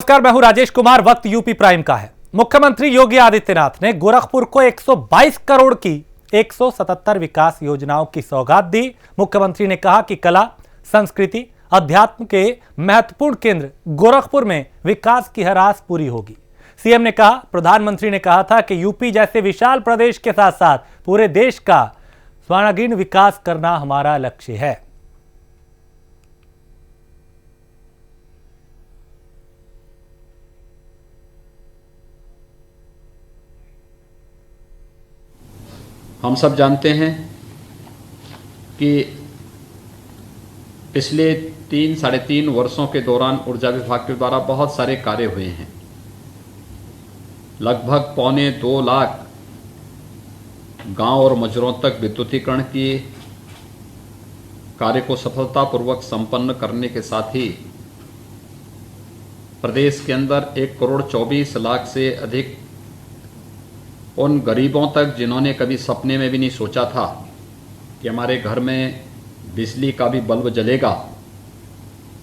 नमस्कार, मैं हूं राजेश कुमार। वक्त यूपी प्राइम का है। मुख्यमंत्री योगी आदित्यनाथ ने गोरखपुर को 122 करोड़ की 177 विकास योजनाओं की सौगात दी। मुख्यमंत्री ने कहा कि कला, संस्कृति, अध्यात्म के महत्वपूर्ण केंद्र गोरखपुर में विकास की हर आस पूरी होगी। सीएम ने कहा, प्रधानमंत्री ने कहा था कि यूपी जैसे विशाल प्रदेश के साथ साथ पूरे देश का स्वर्णिम विकास करना हमारा लक्ष्य है। हम सब जानते हैं कि पिछले 3-3.5 वर्षों के दौरान ऊर्जा विभाग के द्वारा बहुत सारे कार्य हुए हैं। लगभग 1.25 लाख गांव और मजरों तक विद्युतीकरण की कार्य को सफलतापूर्वक संपन्न करने के साथ ही प्रदेश के अंदर 1,24,00,000 से अधिक उन गरीबों तक जिन्होंने कभी सपने में भी नहीं सोचा था कि हमारे घर में बिजली का भी बल्ब जलेगा,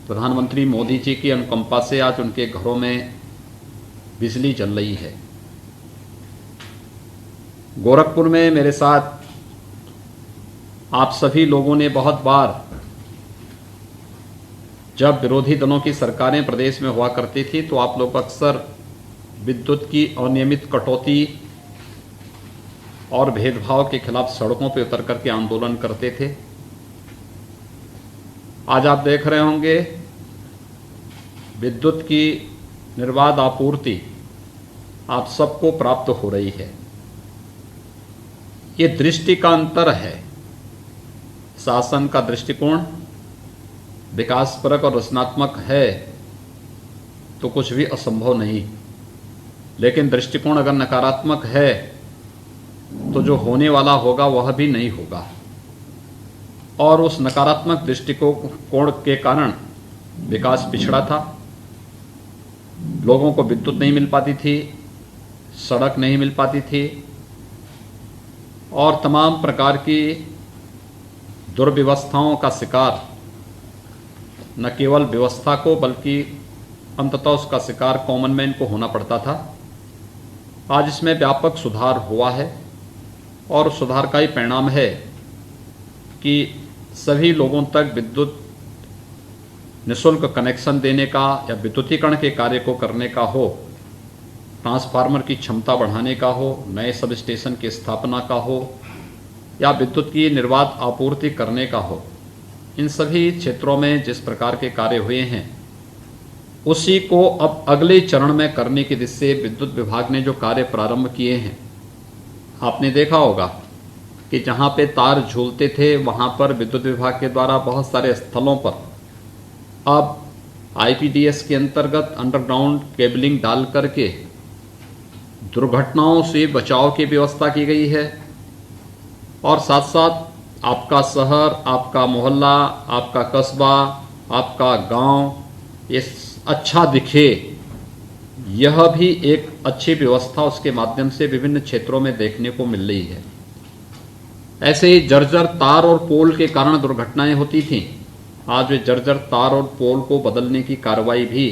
प्रधानमंत्री मोदी जी की अनुकंपा से आज उनके घरों में बिजली जल रही है। गोरखपुर में मेरे साथ आप सभी लोगों ने बहुत बार, जब विरोधी दलों की सरकारें प्रदेश में हुआ करती थी तो आप लोग अक्सर विद्युत की अनियमित कटौती और भेदभाव के खिलाफ सड़कों पर उतर करके आंदोलन करते थे। आज आप देख रहे होंगे विद्युत की निर्बाध आपूर्ति आप सबको प्राप्त हो रही है। ये दृष्टि का अंतर है। शासन का दृष्टिकोण विकासपरक और रचनात्मक है तो कुछ भी असंभव नहीं, लेकिन दृष्टिकोण अगर नकारात्मक है तो जो होने वाला होगा वह भी नहीं होगा। और उस नकारात्मक दृष्टिकोण के कारण विकास पिछड़ा था। लोगों को विद्युत नहीं मिल पाती थी, सड़क नहीं मिल पाती थी और तमाम प्रकार की दुर्व्यवस्थाओं का शिकार न केवल व्यवस्था को बल्कि अंततः उसका शिकार कॉमन मैन को होना पड़ता था। आज इसमें व्यापक सुधार हुआ है और सुधार का ही परिणाम है कि सभी लोगों तक विद्युत निःशुल्क कनेक्शन देने का या विद्युतीकरण के कार्य को करने का हो, ट्रांसफार्मर की क्षमता बढ़ाने का हो, नए सब स्टेशन की स्थापना का हो या विद्युत की निर्बाध आपूर्ति करने का हो, इन सभी क्षेत्रों में जिस प्रकार के कार्य हुए हैं उसी को अब अगले चरण में करने की दिशा से विद्युत विभाग ने जो कार्य प्रारंभ किए हैं, आपने देखा होगा कि जहां पे तार झूलते थे वहां पर विद्युत विभाग के द्वारा बहुत सारे स्थलों पर अब आईपीडीएस के अंतर्गत अंडरग्राउंड केबलिंग डाल करके दुर्घटनाओं से बचाव की व्यवस्था की गई है। और साथ साथ आपका शहर, आपका मोहल्ला, आपका कस्बा, आपका गांव ये अच्छा दिखे, यह भी एक अच्छी व्यवस्था उसके माध्यम से विभिन्न क्षेत्रों में देखने को मिल रही है। ऐसे ही जर्जर तार और पोल के कारण दुर्घटनाएं होती थीं। आज वे जर्जर तार और पोल को बदलने की कार्रवाई भी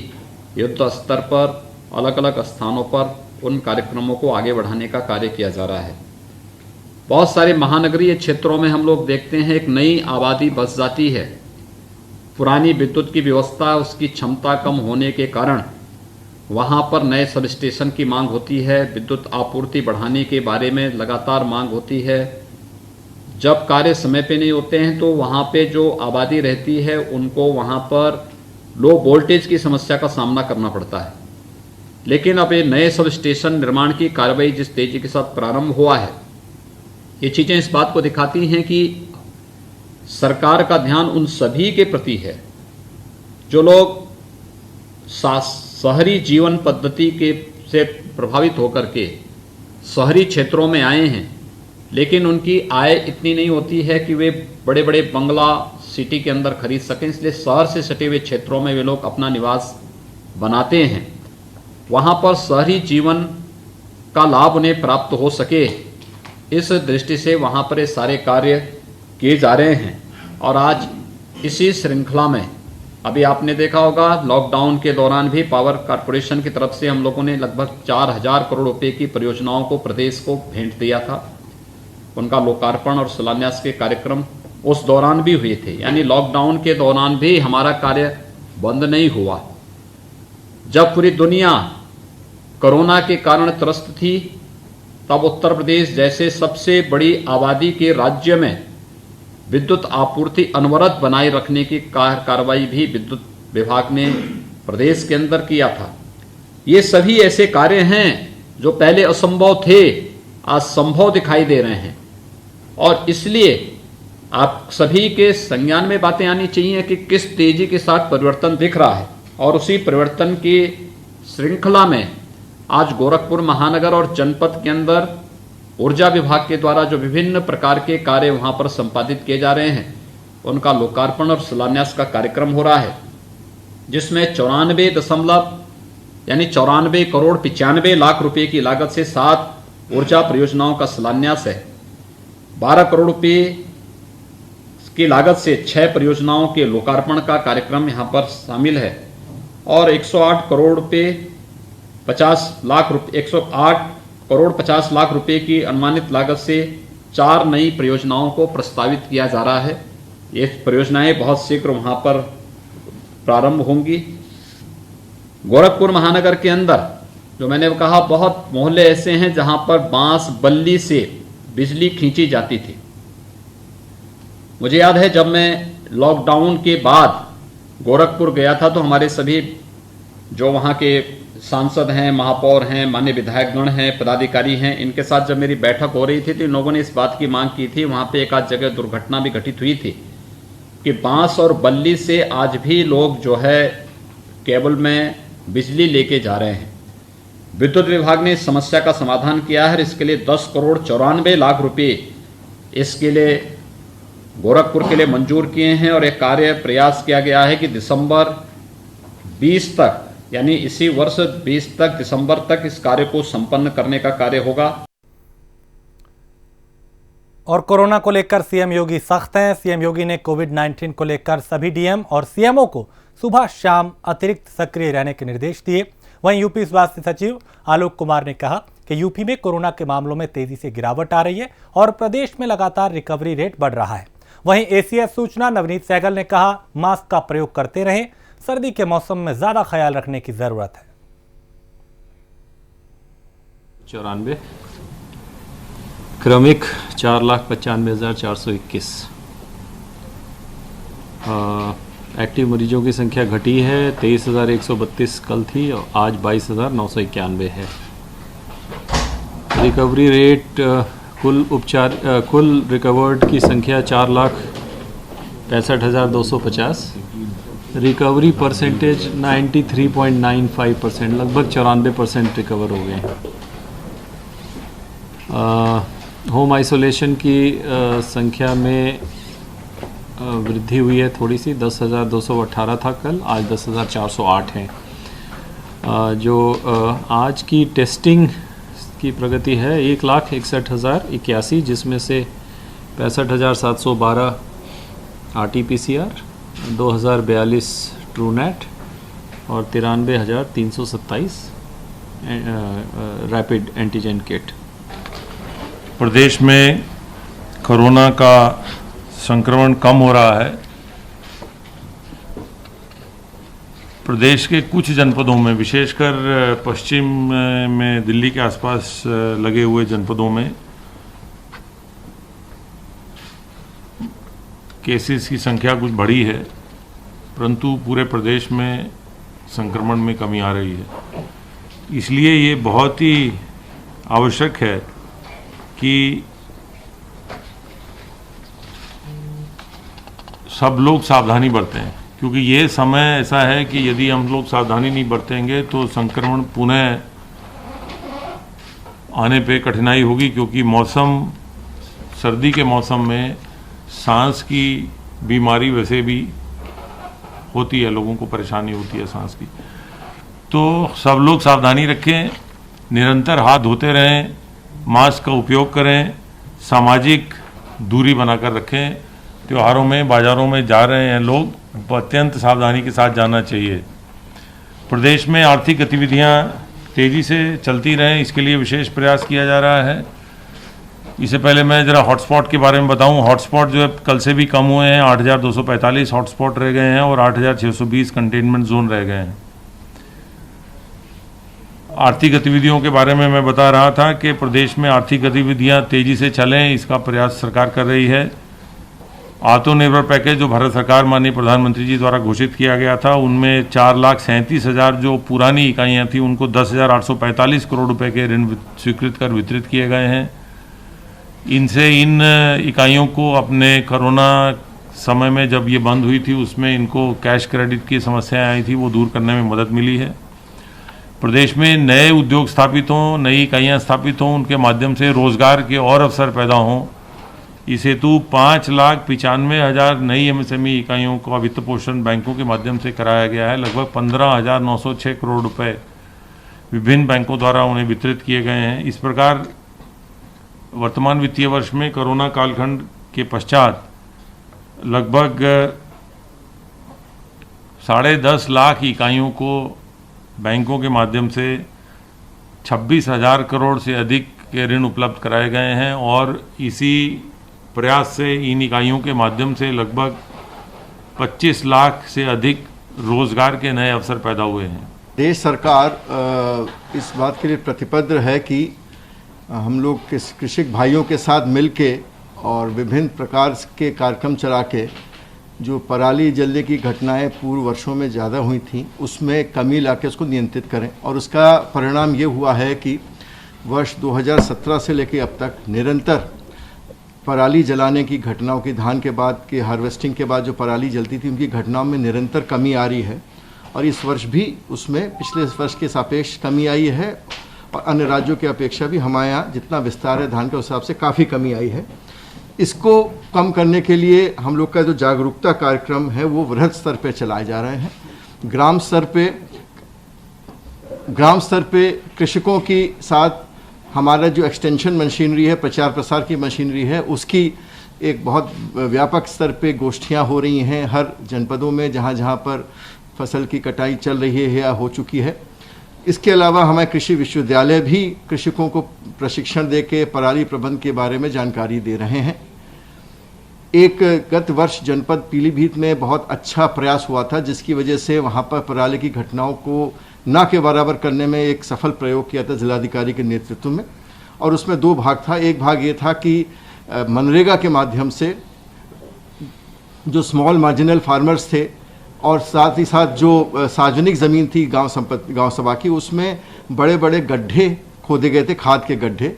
युद्ध स्तर पर अलग अलग स्थानों पर उन कार्यक्रमों को आगे बढ़ाने का कार्य किया जा रहा है। बहुत सारे महानगरीय क्षेत्रों में हम लोग देखते हैं एक नई आबादी बस जाती है। पुरानी विद्युत की व्यवस्था, उसकी क्षमता कम होने के कारण वहां पर नए सब स्टेशन की मांग होती है, विद्युत आपूर्ति बढ़ाने के बारे में लगातार मांग होती है। जब कार्य समय पे नहीं होते हैं तो वहां पे जो आबादी रहती है उनको वहां पर लो वोल्टेज की समस्या का सामना करना पड़ता है। लेकिन अब ये नए सब स्टेशन निर्माण की कार्रवाई जिस तेजी के साथ प्रारंभ हुआ है, ये चीजें इस बात को दिखाती हैं कि सरकार का ध्यान उन सभी के प्रति है जो लोग शहरी जीवन पद्धति के से प्रभावित होकर के शहरी क्षेत्रों में आए हैं, लेकिन उनकी आय इतनी नहीं होती है कि वे बड़े बड़े बंगला सिटी के अंदर खरीद सकें। इसलिए शहर से सटे हुए क्षेत्रों में वे लोग अपना निवास बनाते हैं। वहाँ पर शहरी जीवन का लाभ उन्हें प्राप्त हो सके, इस दृष्टि से वहाँ पर ये सारे कार्य किए जा रहे हैं। और आज इसी श्रृंखला में अभी आपने देखा होगा लॉकडाउन के दौरान भी पावर कॉरपोरेशन की तरफ से हम लोगों ने लगभग 4,000 करोड़ रुपए की परियोजनाओं को प्रदेश को भेंट दिया था। उनका लोकार्पण और शिलान्यास के कार्यक्रम उस दौरान भी हुए थे, यानी लॉकडाउन के दौरान भी हमारा कार्य बंद नहीं हुआ। जब पूरी दुनिया कोरोना के कारण त्रस्त थी, तब उत्तर प्रदेश जैसे सबसे बड़ी आबादी के राज्य में विद्युत आपूर्ति अनवरत बनाए रखने की कार्रवाई भी विद्युत विभाग ने प्रदेश के अंदर किया था। ये सभी ऐसे कार्य हैं जो पहले असंभव थे, आज संभव दिखाई दे रहे हैं। और इसलिए आप सभी के संज्ञान में बातें आनी चाहिए कि किस तेजी के साथ परिवर्तन दिख रहा है, और उसी परिवर्तन की श्रृंखला में आज गोरखपुर महानगर और जनपद के अंदर ऊर्जा विभाग के द्वारा जो विभिन्न प्रकार के कार्य वहां पर संपादित किए जा रहे हैं, उनका लोकार्पण और शिलान्यास का कार्यक्रम हो रहा है, जिसमें 94 करोड़ 95 लाख रुपए की लागत से 7 ऊर्जा परियोजनाओं का शिलान्यास है। 12 करोड़ रुपए की लागत से 6 परियोजनाओं के लोकार्पण का कार्यक्रम यहां पर शामिल है, और 108 करोड़ 50 लाख रुपए की अनुमानित लागत से 4 नई परियोजनाओं को प्रस्तावित किया जा रहा है। ये परियोजनाएं बहुत शीघ्र वहां पर प्रारंभ होंगी। गोरखपुर महानगर के अंदर जो मैंने कहा, बहुत मोहल्ले ऐसे हैं जहां पर बांस बल्ली से बिजली खींची जाती थी। मुझे याद है जब मैं लॉकडाउन के बाद गोरखपुर गया था, तो हमारे सभी जो वहाँ के सांसद हैं, महापौर हैं, माननीय विधायकगण हैं, पदाधिकारी हैं, इनके साथ जब मेरी बैठक हो रही थी तो इन लोगों ने इस बात की मांग की थी। वहाँ पे एक आध जगह दुर्घटना भी घटित हुई थी कि बांस और बल्ली से आज भी लोग जो है केबल में बिजली लेके जा रहे हैं। विद्युत विभाग ने इस समस्या का समाधान किया है। इसके लिए 10 करोड़ 94 लाख रुपए इसके लिए गोरखपुर के लिए मंजूर किए हैं, और एक कार्य प्रयास किया गया है कि दिसंबर 20 तक, यानी इसी वर्ष 20 तक, दिसंबर तक इस कार्य को संपन्न करने का कार्य होगा। और कोरोना को लेकर सीएम योगी सख्त हैं। सीएम योगी ने कोविड-19 को लेकर सभी डीएम और सीएमओ को सुबह शाम अतिरिक्त सक्रिय रहने के निर्देश दिए। वहीं यूपी स्वास्थ्य सचिव आलोक कुमार ने कहा कि यूपी में कोरोना के मामलों में तेजी से गिरावट आ रही है और प्रदेश में लगातार रिकवरी रेट बढ़ रहा है। वहीं एसीएस सूचना नवनीत सहगल ने कहा, मास्क का प्रयोग करते रहें, सर्दी के मौसम में ज्यादा ख्याल रखने की जरूरत है। 94 क्रमिक 4,95,421 एक्टिव मरीजों की संख्या घटी है। 23,132 कल थी और आज 22,991 है। रिकवरी रेट कुल रिकवर्ड की संख्या 4,65,250। रिकवरी परसेंटेज 93.95%, लगभग 94% रिकवर हो गए हैं। होम आइसोलेशन की संख्या में वृद्धि हुई है थोड़ी सी, 10,218 था कल, आज 10,408 है। जो आज की टेस्टिंग की प्रगति है 1,61,081, जिसमें से 65,712 RT-PCR, 2,042 ट्रूनेट और 93,327 रैपिड एंटीजन किट। प्रदेश में कोरोना का संक्रमण कम हो रहा है। प्रदेश के कुछ जनपदों में, विशेषकर पश्चिम में दिल्ली के आसपास लगे हुए जनपदों में केसेस की संख्या कुछ बढ़ी है, परंतु पूरे प्रदेश में संक्रमण में कमी आ रही है। इसलिए ये बहुत ही आवश्यक है कि सब लोग सावधानी बरतें, क्योंकि ये समय ऐसा है कि यदि हम लोग सावधानी नहीं बरतेंगे तो संक्रमण पुनः आने पे कठिनाई होगी। क्योंकि सर्दी के मौसम में सांस की बीमारी वैसे भी होती है, लोगों को परेशानी होती है सांस की। तो सब लोग सावधानी रखें, निरंतर हाथ धोते रहें, मास्क का उपयोग करें, सामाजिक दूरी बनाकर रखें। त्योहारों में, बाज़ारों में जा रहे हैं लोग अत्यंत सावधानी के साथ जाना चाहिए। प्रदेश में आर्थिक गतिविधियां तेज़ी से चलती रहें, इसके लिए विशेष प्रयास किया जा रहा है। इससे पहले मैं ज़रा हॉटस्पॉट के बारे में बताऊं। हॉटस्पॉट जो है कल से भी कम हुए हैं, 8,245 हॉटस्पॉट रह गए हैं और 8,620 कंटेनमेंट जोन रह गए हैं। आर्थिक गतिविधियों के बारे में मैं बता रहा था कि प्रदेश में आर्थिक गतिविधियां तेज़ी से चलें, इसका प्रयास सरकार कर रही है। आत्मनिर्भर पैकेज जो भारत सरकार माननीय प्रधानमंत्री जी द्वारा घोषित किया गया था, उनमें 4,37,000 जो पुरानी इकाइयाँ थी उनको 10,845 करोड़ रुपए के ऋण स्वीकृत कर वितरित किए गए हैं। इनसे इन इकाइयों को अपने कोरोना समय में जब ये बंद हुई थी उसमें इनको कैश क्रेडिट की समस्याएं आई थी, वो दूर करने में मदद मिली है। प्रदेश में नए उद्योग स्थापित हों, नई इकाइयाँ स्थापित हों, उनके माध्यम से रोजगार के और अवसर पैदा हों। इस हेतु 5,95,000 नई एमएसएमई इकाइयों का वित्त पोषण बैंकों के माध्यम से कराया गया है। लगभग 15,906 करोड़ रुपए विभिन्न बैंकों द्वारा उन्हें वितरित किए गए हैं। इस प्रकार वर्तमान वित्तीय वर्ष में कोरोना कालखंड के पश्चात लगभग 10.5 लाख इकाइयों को बैंकों के माध्यम से 26,000 करोड़ से अधिक के ऋण उपलब्ध कराए गए हैं और इसी प्रयास से इन इकाइयों के माध्यम से लगभग 25 लाख से अधिक रोजगार के नए अवसर पैदा हुए हैं। देश सरकार इस बात के लिए प्रतिबद्ध है कि हम लोग कृषक भाइयों के साथ मिलके और विभिन्न प्रकार के कार्यक्रम चला के जो पराली जलने की घटनाएं पूर्व वर्षों में ज़्यादा हुई थी उसमें कमी लाके उसको नियंत्रित करें। और उसका परिणाम ये हुआ है कि वर्ष 2017 से लेकर अब तक निरंतर पराली जलाने की घटनाओं की, धान के बाद के हार्वेस्टिंग के बाद जो पराली जलती थी उनकी घटनाओं में निरंतर कमी आ रही है। और इस वर्ष भी उसमें पिछले वर्ष के सापेक्ष कमी आई है और अन्य राज्यों की अपेक्षा भी हमारे यहाँ जितना विस्तार है धान के हिसाब से काफ़ी कमी आई है। इसको कम करने के लिए हम लोग का जो जागरूकता कार्यक्रम है वो वृहद स्तर पे चलाए जा रहे हैं। ग्राम स्तर पे कृषकों के साथ हमारा जो एक्सटेंशन मशीनरी है, प्रचार प्रसार की मशीनरी है, उसकी एक बहुत व्यापक स्तर पे गोष्ठियां हो रही हैं हर जनपदों में जहां जहां पर फसल की कटाई चल रही है या हो चुकी है। इसके अलावा हमारे कृषि विश्वविद्यालय भी कृषकों को प्रशिक्षण देके पराली प्रबंध के बारे में जानकारी दे रहे हैं। एक गत वर्ष जनपद पीलीभीत में बहुत अच्छा प्रयास हुआ था जिसकी वजह से वहाँ पर पराली की घटनाओं को ना के बराबर करने में एक सफल प्रयोग किया था जिलाधिकारी के नेतृत्व में। और उसमें 2 भाग था। एक भाग ये था कि मनरेगा के माध्यम से जो स्मॉल मार्जिनल फार्मर्स थे और साथ ही साथ जो सार्वजनिक ज़मीन थी गांव सभा की, उसमें बड़े बड़े गड्ढे खोदे गए थे, खाद के गड्ढे।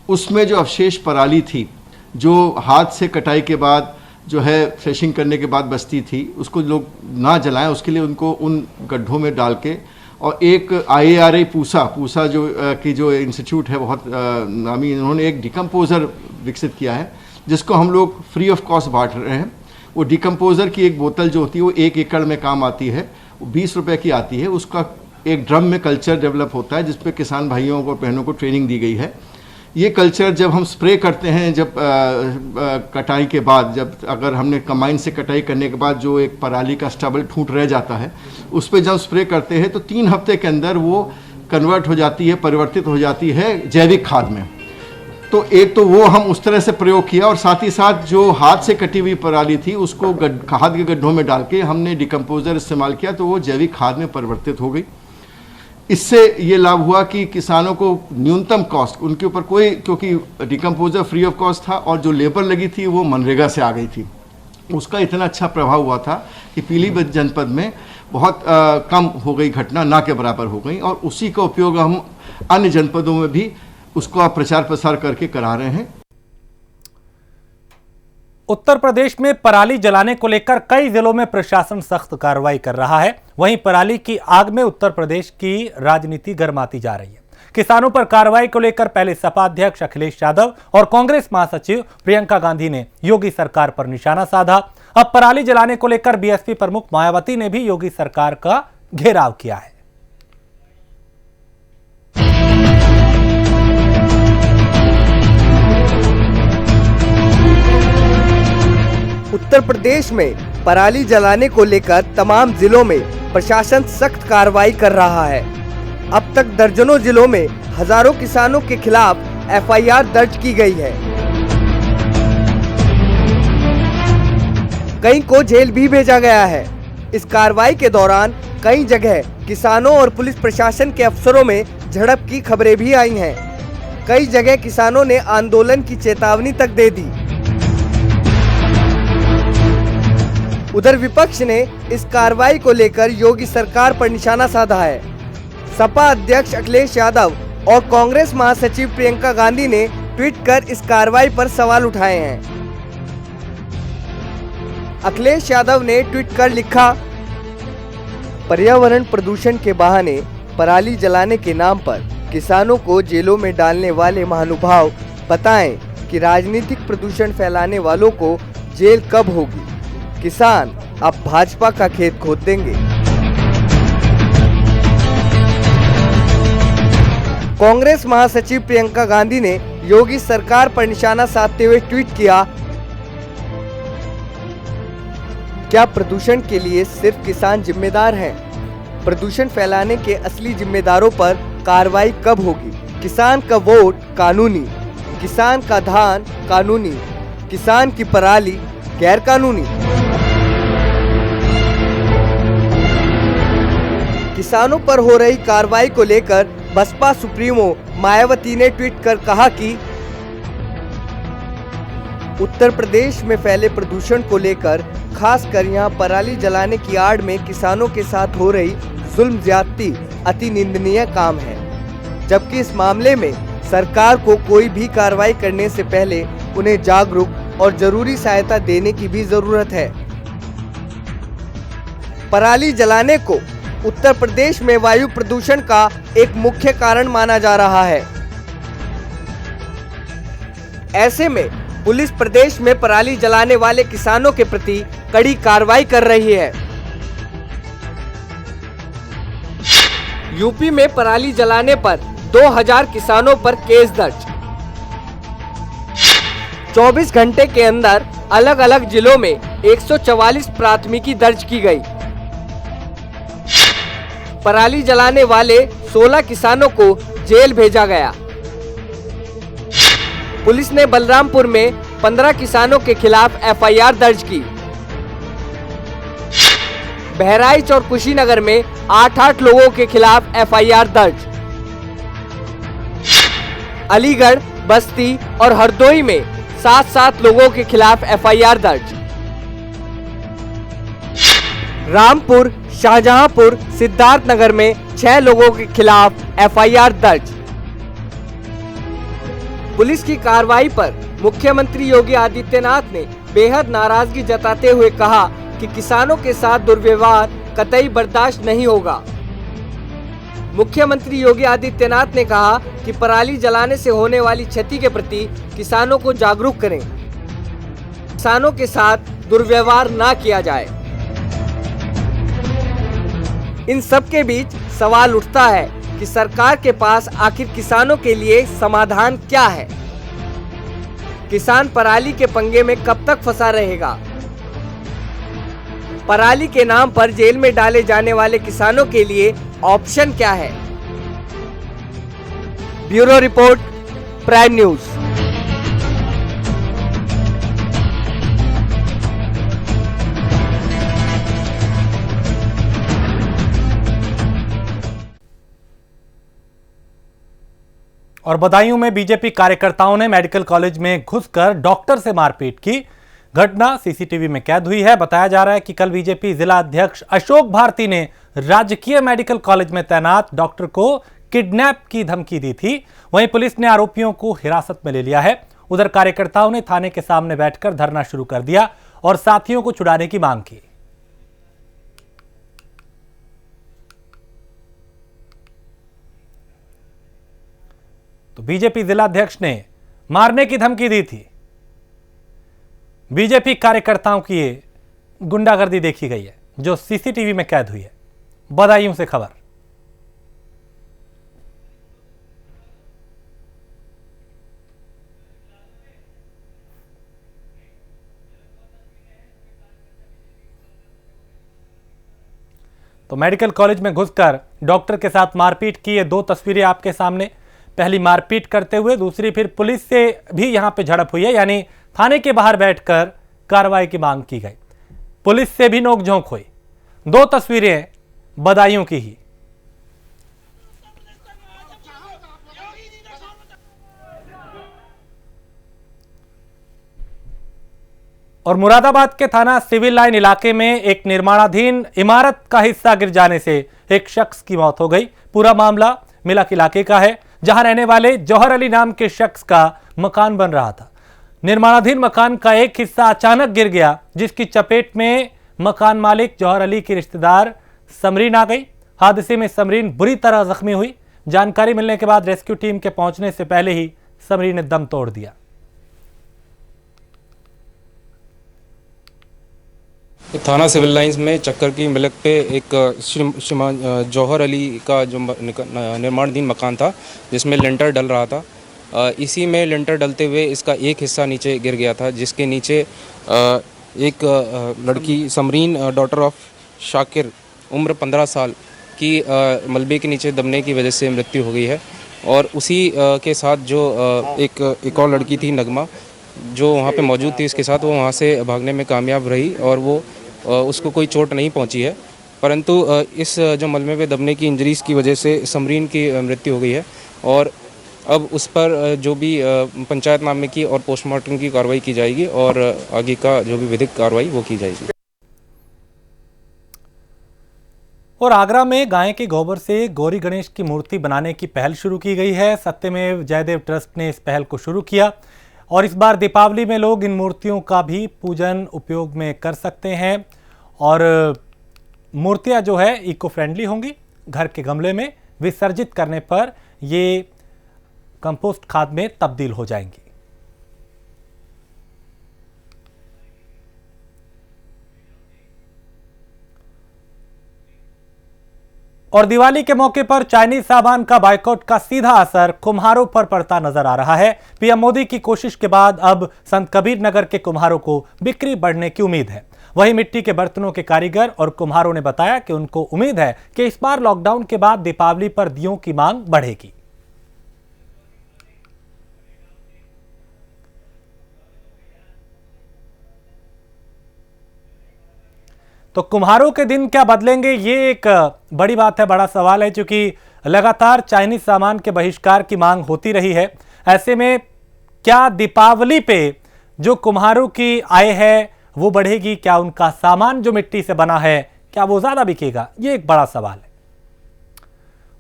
उसमें जो अवशेष पराली थी जो हाथ से कटाई के बाद जो है थ्रेशिंग करने के बाद बचती थी, उसको लोग ना जलाएं, उसके लिए उनको उन गड्ढों में डाल के और एक IARI पूसा जो इंस्टीट्यूट है बहुत नामी, इन्होंने एक डिकम्पोज़र विकसित किया है जिसको हम लोग फ्री ऑफ कॉस्ट बांट रहे हैं। वो डिकम्पोज़र की एक बोतल जो होती है वो 1 एकड़ में काम आती है, वो 20 रुपये की आती है। उसका एक ड्रम में कल्चर डेवलप होता है जिस पे किसान भाइयों को बहनों को ट्रेनिंग दी गई है। ये कल्चर जब हम स्प्रे करते हैं, जब कटाई के बाद, जब अगर हमने कम्बाइन से कटाई करने के बाद जो एक पराली का स्टबल ठूंठ रह जाता है, उस पर जब स्प्रे करते हैं तो 3 हफ्ते के अंदर वो कन्वर्ट हो जाती है, परिवर्तित हो जाती है जैविक खाद में। तो एक तो वो हम उस तरह से प्रयोग किया और साथ ही साथ जो हाथ से कटी हुई पराली थी उसको खाद के गड्ढों में डाल के हमने डिकम्पोज़र इस्तेमाल किया तो वो जैविक खाद में परिवर्तित हो गई। इससे ये लाभ हुआ कि किसानों को न्यूनतम कॉस्ट उनके ऊपर कोई, क्योंकि डिकम्पोज़र फ्री ऑफ कॉस्ट था और जो लेबर लगी थी वो मनरेगा से आ गई थी, उसका इतना अच्छा प्रभाव हुआ था कि पीलीभीत जनपद में बहुत कम हो गई घटना, ना के बराबर हो गई। और उसी का उपयोग हम अन्य जनपदों में भी उसको प्रचार प्रसार करके करा रहे हैं। उत्तर प्रदेश में पराली जलाने को लेकर कई जिलों में प्रशासन सख्त कार्रवाई कर रहा है। वहीं पराली की आग में उत्तर प्रदेश की राजनीति गर्माती जा रही है। किसानों पर कार्रवाई को लेकर पहले सपा अध्यक्ष अखिलेश यादव और कांग्रेस महासचिव प्रियंका गांधी ने योगी सरकार पर निशाना साधा। अब पराली जलाने को लेकर बीएसपी प्रमुख मायावती ने भी योगी सरकार का घेराव किया है। उत्तर प्रदेश में पराली जलाने को लेकर तमाम जिलों में प्रशासन सख्त कार्रवाई कर रहा है। अब तक दर्जनों जिलों में हजारों किसानों के खिलाफ एफआईआर दर्ज की गई है। कई को जेल भी भेजा गया है। इस कार्रवाई के दौरान कई जगह किसानों और पुलिस प्रशासन के अफसरों में झड़प की खबरें भी आई हैं। कई जगह किसानों ने आंदोलन की चेतावनी तक दे दी। उधर विपक्ष ने इस कार्रवाई को लेकर योगी सरकार पर निशाना साधा है। सपा अध्यक्ष अखिलेश यादव और कांग्रेस महासचिव प्रियंका गांधी ने ट्वीट कर इस कार्रवाई पर सवाल उठाए हैं। अखिलेश यादव ने ट्वीट कर लिखा, पर्यावरण प्रदूषण के बहाने पराली जलाने के नाम पर किसानों को जेलों में डालने वाले महानुभाव बताएं कि राजनीतिक प्रदूषण फैलाने वालों को जेल कब होगी। किसान अब भाजपा का खेत खोद देंगे। कांग्रेस महासचिव प्रियंका गांधी ने योगी सरकार पर निशाना साधते हुए ट्वीट किया, क्या प्रदूषण के लिए सिर्फ किसान जिम्मेदार हैं? प्रदूषण फैलाने के असली जिम्मेदारों पर कार्रवाई कब होगी? किसान का वोट कानूनी, किसान का धान कानूनी, किसान की पराली गैर कानूनी। किसानों पर हो रही कार्रवाई को लेकर बसपा सुप्रीमो मायावती ने ट्वीट कर कहा कि उत्तर प्रदेश में फैले प्रदूषण को लेकर खासकर यहां पराली जलाने की आड़ में किसानों के साथ हो रही जुल्म ज्यादती अति निंदनीय काम है, जबकि इस मामले में सरकार को कोई भी कार्रवाई करने से पहले उन्हें जागरूक और जरूरी सहायता देने की भी जरूरत है। पराली जलाने को उत्तर प्रदेश में वायु प्रदूषण का एक मुख्य कारण माना जा रहा है। ऐसे में पुलिस प्रदेश में पराली जलाने वाले किसानों के प्रति कड़ी कार्रवाई कर रही है। यूपी में पराली जलाने पर 2000 किसानों पर केस दर्ज। 24 घंटे के अंदर अलग अलग जिलों में 144 प्राथमिकी दर्ज की गई। पराली जलाने वाले 16 किसानों को जेल भेजा गया। पुलिस ने बलरामपुर में 15 किसानों के खिलाफ एफआईआर दर्ज की। बहराइच और कुशीनगर में 8 लोगों के खिलाफ एफआईआर दर्ज। अलीगढ़, बस्ती और हरदोई में 7 लोगों के खिलाफ एफआईआर दर्ज। रामपुर, शाहजहांपुर, सिद्धार्थनगर में 6 लोगों के खिलाफ एफआईआर दर्ज। पुलिस की कार्रवाई पर मुख्यमंत्री योगी आदित्यनाथ ने बेहद नाराजगी जताते हुए कहा कि किसानों के साथ दुर्व्यवहार कतई बर्दाश्त नहीं होगा। मुख्यमंत्री योगी आदित्यनाथ ने कहा कि पराली जलाने से होने वाली क्षति के प्रति किसानों को जागरूक करें, किसानों के साथ दुर्व्यवहार ना किया जाए। इन सब के बीच सवाल उठता है कि सरकार के पास आखिर किसानों के लिए समाधान क्या है? किसान पराली के पंगे में कब तक फंसा रहेगा? पराली के नाम पर जेल में डाले जाने वाले किसानों के लिए ऑप्शन क्या है? Bureau report, prime news. और बदायूं में बीजेपी कार्यकर्ताओं ने मेडिकल कॉलेज में घुसकर डॉक्टर से मारपीट की। घटना सीसीटीवी में कैद हुई है। बताया जा रहा है कि कल बीजेपी जिला अध्यक्ष अशोक भारती ने राजकीय मेडिकल कॉलेज में तैनात डॉक्टर को किडनैप की धमकी दी थी। वहीं पुलिस ने आरोपियों को हिरासत में ले लिया है। उधर कार्यकर्ताओं ने थाने के सामने बैठकर धरना शुरू कर दिया और साथियों को छुड़ाने की मांग की। तो बीजेपी जिलाध्यक्ष ने मारने की धमकी दी थी। बीजेपी कार्यकर्ताओं की ये गुंडागर्दी देखी गई है जो सीसीटीवी में कैद हुई है। बदायूं से खबर। तो मेडिकल कॉलेज में घुसकर डॉक्टर के साथ मारपीट की ये 2 तस्वीरें आपके सामने। पहली मारपीट करते हुए, दूसरी फिर पुलिस से भी यहां पे झड़प हुई है, यानी थाने के बाहर बैठकर कार्रवाई की मांग की गई। पुलिस से भी नोकझोंक हुई। 2 तस्वीरें बदायूं की ही। और मुरादाबाद के थाना सिविल लाइन इलाके में एक निर्माणाधीन इमारत का हिस्सा गिर जाने से एक शख्स की मौत हो गई। पूरा मामला मिलक इलाके का है, जहां रहने वाले जौहर अली नाम के शख्स का मकान बन रहा था। निर्माणाधीन मकान का एक हिस्सा अचानक गिर गया, जिसकी चपेट में मकान मालिक जौहर अली की रिश्तेदार समरीन आ गई। हादसे में समरीन बुरी तरह जख्मी हुई। जानकारी मिलने के बाद रेस्क्यू टीम के पहुंचने से पहले ही समरीन ने दम तोड़ दिया। थाना सिविल लाइंस में चक्कर की मिलक पे एक श्रीमान जौहर अली का जो निर्माणाधीन मकान था, जिसमें लेंटर डल रहा था, इसी में लेंटर डलते हुए इसका एक हिस्सा नीचे गिर गया था, जिसके नीचे एक लड़की समरीन डॉटर ऑफ शाकिर उम्र 15 साल की मलबे के नीचे दबने की वजह से मृत्यु हो गई है। और उसी के साथ जो एक और लड़की थी नगमा, जो वहाँ पे मौजूद थी, इसके साथ वो वहाँ से भागने में कामयाब रही और वो उसको कोई चोट नहीं पहुँची है, परंतु इस जो मलबे पे दबने की इंजरीज़ की वजह से समरीन की मृत्यु हो गई है। और अब उस पर जो भी पंचायतनामे की और पोस्टमार्टम की कार्रवाई की जाएगी और आगे का जो भी विधिक कार्रवाई वो की जाएगी। और आगरा में गाय के गोबर से गौरी गणेश की मूर्ति बनाने की पहल शुरू की गई है। सत्यमेव जयदेव ट्रस्ट ने इस पहल को शुरू किया और इस बार दीपावली में लोग इन मूर्तियों का भी पूजन उपयोग में कर सकते हैं। और मूर्तियां जो है इको फ्रेंडली होंगी। घर के गमले में विसर्जित करने पर ये कंपोस्ट खाद में तब्दील हो जाएंगी। और दिवाली के मौके पर चाइनीज सामान का बायकॉट का सीधा असर कुम्हारों पर पड़ता नजर आ रहा है। पीएम मोदी की कोशिश के बाद अब संत कबीर नगर के कुम्हारों को बिक्री बढ़ने की उम्मीद है। वहीं मिट्टी के बर्तनों के कारीगर और कुम्हारों ने बताया कि उनको उम्मीद है कि इस बार लॉकडाउन के बाद दीपावली पर दियों की मांग बढ़ेगी। तो कुम्हारों के दिन क्या बदलेंगे, ये एक बड़ी बात है, बड़ा सवाल है, क्योंकि लगातार चाइनीज सामान के बहिष्कार की मांग होती रही है। ऐसे में क्या दीपावली पे जो कुम्हारों की आय है वो बढ़ेगी? क्या उनका सामान जो मिट्टी से बना है क्या वो ज्यादा बिकेगा? ये एक बड़ा सवाल है।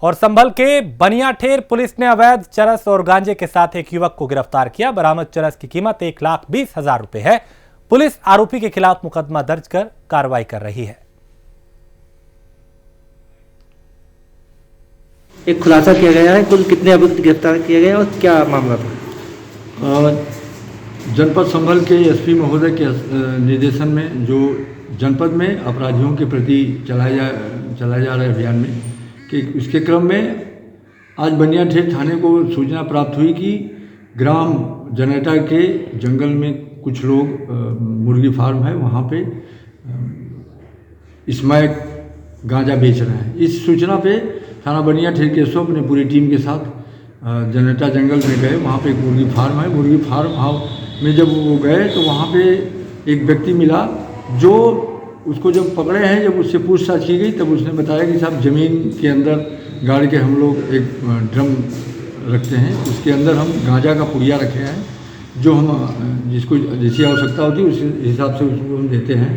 और संभल के बनियाठेर पुलिस ने अवैध चरस और गांजे के साथ एक युवक को गिरफ्तार किया। बरामद चरस की कीमत 1,20,000 रुपए है। पुलिस आरोपी के खिलाफ मुकदमा दर्ज कर कार्रवाई कर रही है। एक खुलासा किया गया है, कुल कितने अभियुक्त गिरफ्तार किए गए और क्या मामला था? जनपद संभल के एसपी महोदय के निर्देशन में जो जनपद में अपराधियों के प्रति चलाए जा रहे अभियान में कि इसके क्रम में आज बनियाठेर थाने को सूचना प्राप्त हुई कि ग्राम जनेटा के जंगल में कुछ लोग मुर्गी फार्म है, वहाँ पे स्मैक गांजा बेच रहे हैं। इस सूचना पे थाना बनियाठेर के एसओ अपनी पूरी टीम के साथ जनेटा जंगल में गए। वहाँ पे एक मुर्गी फार्म है। मुर्गी फार्म में जब वो गए तो वहाँ पे एक व्यक्ति मिला, जो उसको जब पकड़े हैं, जब उससे पूछताछ की गई तब उसने बताया कि साहब ज़मीन के अंदर गाड़ के हम लोग एक ड्रम रखते हैं, उसके अंदर हम गांजा का पुड़िया रखे हैं, जो हम जिसको जैसी आवश्यकता होती है उस हिसाब से उसको हम देते हैं।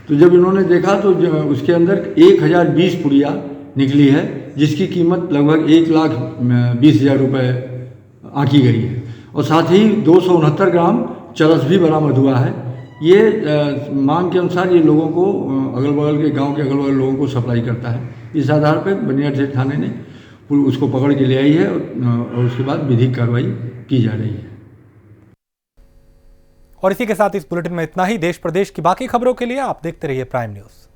तो जब इन्होंने देखा तो उसके अंदर 1,020 पुड़िया निकली है, जिसकी कीमत लगभग 1,20,000 रुपये आंकी गई है। और साथ ही 269 ग्राम चरस भी बरामद हुआ है। ये मांग के अनुसार ये लोगों को अगल बगल के गांव के अगल बगल लोगों को सप्लाई करता है। इस आधार पर बनियाठेर थाने ने उसको पकड़ के ले आई है और उसके बाद विधिक कार्रवाई की जा रही है। और इसी के साथ इस बुलेटिन में इतना ही। देश प्रदेश की बाकी खबरों के लिए आप देखते रहिए प्राइम न्यूज़।